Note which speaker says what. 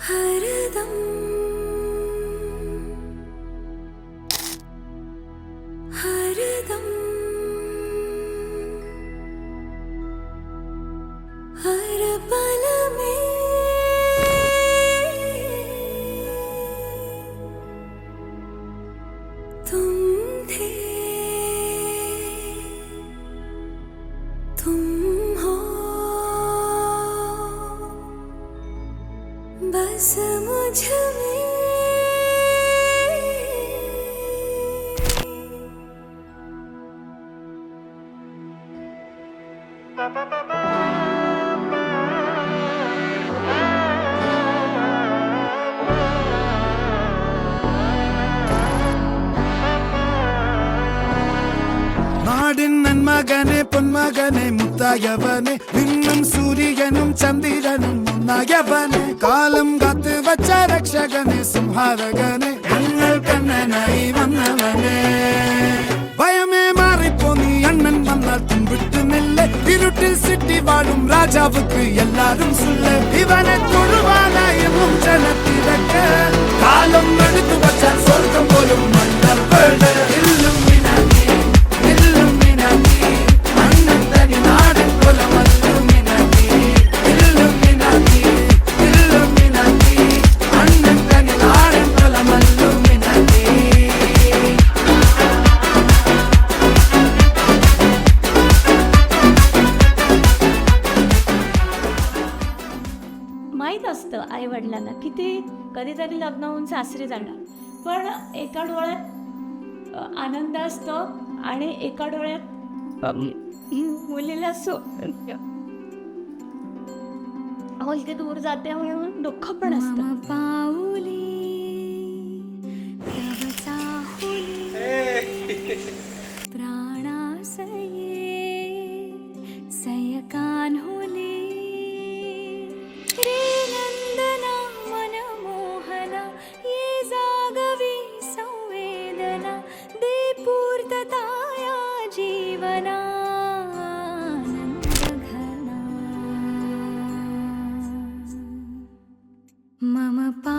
Speaker 1: हरदम हरदम हर पल में तुम थे, तुम हो बस मुझ में।
Speaker 2: நாடின் நன்மகனே பொன்மகனே முத்தாயவனே இன்னும் சூரியனும் சந்திரனும் ஒன்னாயவனே காலம் காத்து வச்ச ரக்ஷகனே சிம்ஹாரகனே எங்கள் கண்ணனாய் வந்தவனே பயமே மாறிப்போ நீ அண்ணன் வந்தால் தும்பிட்டு நெல்ல இருட்டில் சிட்டி வாழும் ராஜாவுக்கு எல்லாரும் சொல்ல இவனை தொழுவானா என்னும் ஜனத்திறக்க காலம் எடுத்து வச்சால் சொர்க்கம் போலும் மன்னர் வேட இல்லும்
Speaker 3: माहीत असतं आई वडिलांना की ते कधीतरी लग्न होऊन सासरी जाणार, पण एका डोळ्यात आनंद असतो आणि एका डोळ्यात मुलीला मुलगी दूर जाते म्हणून दुःख पण असतं.
Speaker 1: पाऊली तव चाहुली प्राणासये सयकान्हुली रे नंदना मनमोहना ये जागवी संवेदना दे पूर्तता या जीवना मम पा